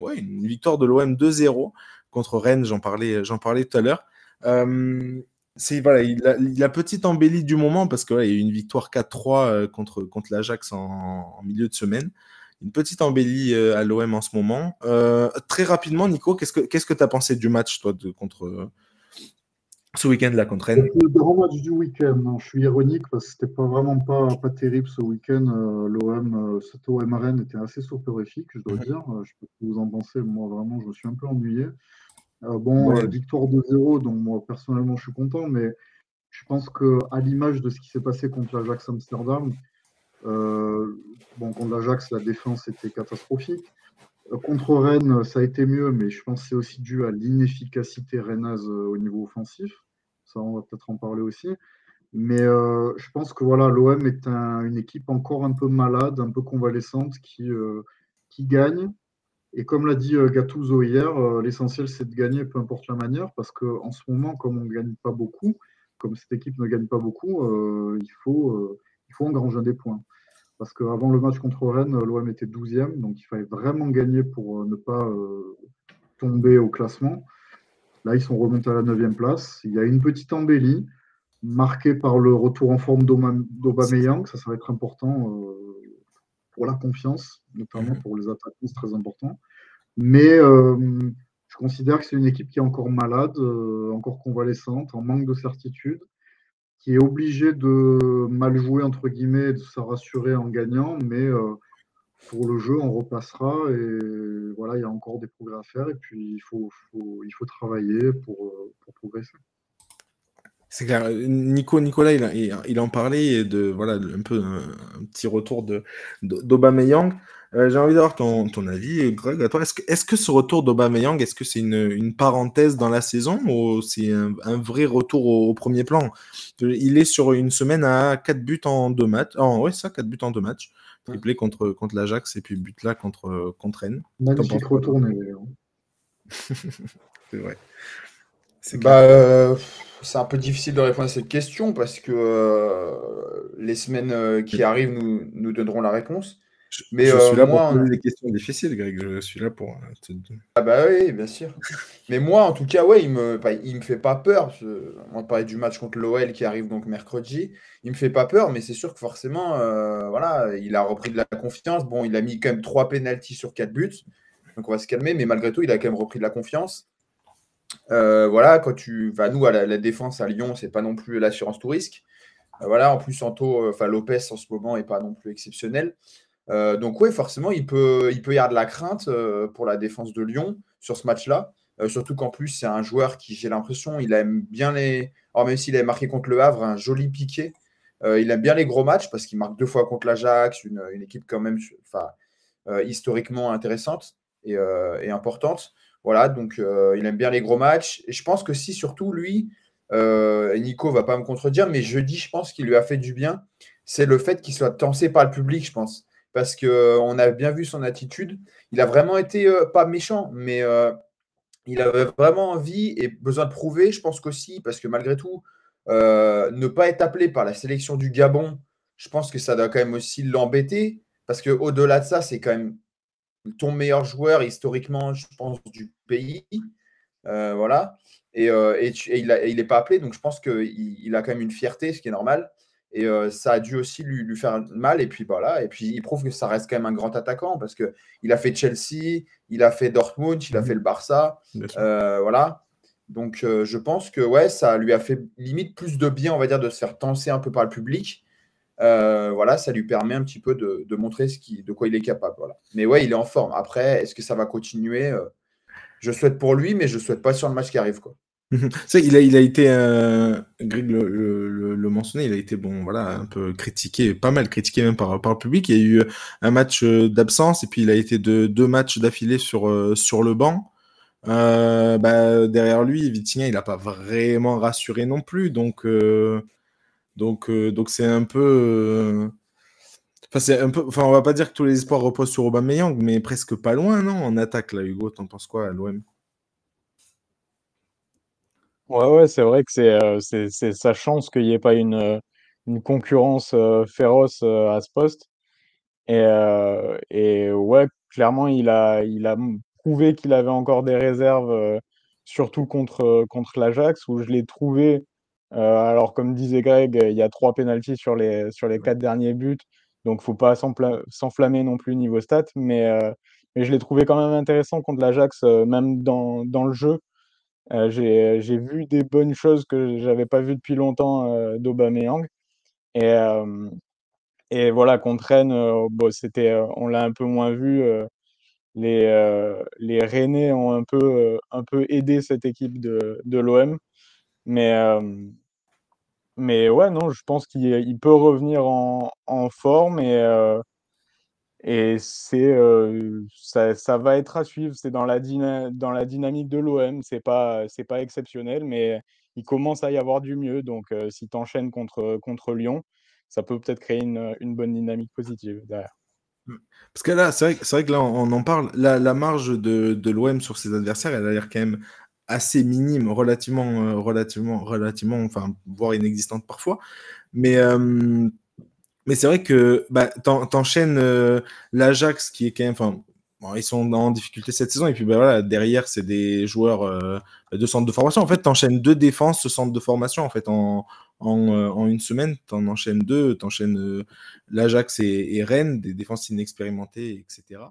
Ouais, une victoire de l'OM 2-0 contre Rennes, j'en parlais tout à l'heure. C'est voilà, il a petite embellie du moment parce que il y a eu une victoire 4-3 contre l'Ajax en milieu de semaine. Une petite embellie à l'OM en ce moment. Très rapidement, Nico, qu'est-ce que tu as pensé du match, toi, contre ce week-end-là contre Rennes? Le grand match du week-end, hein. Je suis ironique parce que c'était pas vraiment pas terrible ce week-end. L'OM, cet OM à Rennes était assez soporifique, je dois Mhm. dire. Je sais pas ce que vous en pensez. Moi, vraiment, je me suis un peu ennuyé. Bon, Ouais. victoire 2-0, donc moi, personnellement, je suis content, mais je pense que à l'image de ce qui s'est passé contre l'Ajax Amsterdam, euh, bon, contre l'Ajax, la défense était catastrophique. Contre Rennes, ça a été mieux, mais je pense que c'est aussi dû à l'inefficacité rennaise au niveau offensif. Ça, on va peut-être en parler aussi. Mais je pense que voilà, l'OM est une équipe encore un peu malade, un peu convalescente, qui gagne. Et comme l'a dit Gattuso hier, l'essentiel c'est de gagner, peu importe la manière, parce qu'en ce moment, comme on ne gagne pas beaucoup, comme cette équipe ne gagne pas beaucoup, il faut engranger des points. Parce qu'avant le match contre Rennes, l'OM était 12e, donc il fallait vraiment gagner pour ne pas tomber au classement. Là, ils sont remontés à la 9e place. Il y a une petite embellie marquée par le retour en forme d'Aubameyang. Ça va être important pour la confiance, notamment Mhm. pour les attaquants, c'est très important. Mais je considère que c'est une équipe qui est encore malade, encore convalescente, en manque de certitude, qui est obligée de mal jouer, entre guillemets, de se rassurer en gagnant, mais pour le jeu, on repassera et voilà, il y a encore des progrès à faire et puis il faut travailler pour progresser. C'est clair. Nicolas, il en parlait de voilà un peu un petit retour d'Aubameyang. J'ai envie d'avoir ton avis, Greg. À toi, est-ce que ce retour d'Aubameyang, est-ce que c'est une parenthèse dans la saison ou c'est un vrai retour au premier plan? Il est sur une semaine à 4 buts en 2 matchs. Oh, ouais, ça, 4 buts en 2 matchs. Triplé contre l'Ajax et puis but là contre Rennes. T'en penses Magnifique quoi, toi? retourné. C'est vrai, c'est clair. Bah, c'est un peu difficile de répondre à cette question parce que les semaines qui arrivent nous donneront la réponse. Mais Je suis là pour moi, poser des questions difficiles, Greg. Je suis là pour ah bah oui, bien sûr. Mais moi, en tout cas, ouais, il me fait pas peur. On va parler du match contre l'OL qui arrive donc mercredi. Il me fait pas peur, mais c'est sûr que forcément, voilà, il a repris de la confiance. Bon, il a mis quand même 3 pénaltys sur 4 buts. Donc on va se calmer, mais malgré tout, il a quand même repris de la confiance. Voilà, quand tu vas, nous, à la défense à Lyon, c'est pas non plus l'assurance tout risque. Voilà, en plus, Lopez en ce moment est pas non plus exceptionnel. Donc oui, forcément, il peut y avoir de la crainte pour la défense de Lyon sur ce match-là. Surtout qu'en plus, c'est un joueur qui, j'ai l'impression, il aime bien les. Alors, même s'il avait marqué contre le Havre, un joli piqué, il aime bien les gros matchs parce qu'il marque 2 fois contre l'Ajax, une équipe quand même historiquement intéressante et importante. Voilà, donc il aime bien les gros matchs. Et je pense que si, surtout, lui, et Nico va pas me contredire, mais jeudi, je pense qu'il lui a fait du bien, c'est le fait qu'il soit tensé par le public, je pense parce qu'on a bien vu son attitude. Il a vraiment été pas méchant, mais il avait vraiment envie et besoin de prouver, je pense qu'aussi, parce que malgré tout, ne pas être appelé par la sélection du Gabon, je pense que ça doit quand même aussi l'embêter, parce qu'au-delà de ça, c'est quand même ton meilleur joueur historiquement, je pense, du pays. Voilà. Et il n'est pas appelé, donc je pense qu'il a quand même une fierté, ce qui est normal. Et ça a dû aussi lui faire mal. Et puis voilà. Et puis il prouve que ça reste quand même un grand attaquant parce qu'il a fait Chelsea, il a fait Dortmund, il a fait Mhm. le Barça. Bien sûr. Voilà. Donc je pense que ouais, ça lui a fait limite plus de bien, on va dire, de se faire tenser un peu par le public. Voilà, ça lui permet un petit peu de montrer de quoi il est capable. Voilà. Mais ouais, il est en forme. Après, est-ce que ça va continuer je souhaite pour lui, mais je souhaite pas sur le match qui arrive, quoi. Mhm. Tu sais, il a été, Greg le mentionnait, il a été bon, voilà, un peu critiqué, pas mal critiqué même par le public. Il y a eu un match d'absence et puis il a été de 2 matchs d'affilée sur le banc. Derrière lui, Vitinha, il n'a pas vraiment rassuré non plus, donc c'est un peu, enfin c'est un peu, enfin on va pas dire que tous les espoirs reposent sur Aubameyang, mais presque pas loin, non, en attaque là, Hugo, t'en penses quoi à l'OM? Ouais, ouais, c'est vrai que c'est sa chance qu'il n'y ait pas une concurrence féroce à ce poste. Et ouais, clairement, trouvé qu'il avait encore des réserves, surtout contre l'Ajax, où je l'ai trouvé, alors comme disait Greg, il y a 3 pénaltys sur les 4 derniers buts, donc faut pas s'enflammer non plus niveau stats, mais je l'ai trouvé quand même intéressant contre l'Ajax, même dans le jeu. J'ai vu des bonnes choses que j'avais pas vues depuis longtemps d'Aubameyang. Et, euh, et voilà, contre Rennes, bon, on l'a un peu moins vu. Les Rennais ont un peu aidé cette équipe de l'OM. Mais, mais ouais, non, je pense qu'il peut revenir en forme et ça va être à suivre. C'est dans la dynamique de l'OM. C'est pas exceptionnel, mais il commence à y avoir du mieux. Donc, si tu enchaînes contre Lyon, ça peut peut-être créer une bonne dynamique positive derrière. Parce que là, c'est vrai que là, on en parle. La marge de l'OM sur ses adversaires, elle a l'air quand même assez minime, relativement, enfin, voire inexistante parfois. Mais, euh, mais c'est vrai que bah, t'enchaînes l'Ajax qui est quand même. Enfin, bon, ils sont en difficulté cette saison. Et puis bah, voilà, derrière, c'est des joueurs de centre de formation. En fait, t'enchaînes 2 défenses, ce centre de formation. En fait, en une semaine, t'en enchaînes 2. T'enchaînes l'Ajax et Rennes, des défenses inexpérimentées, etc.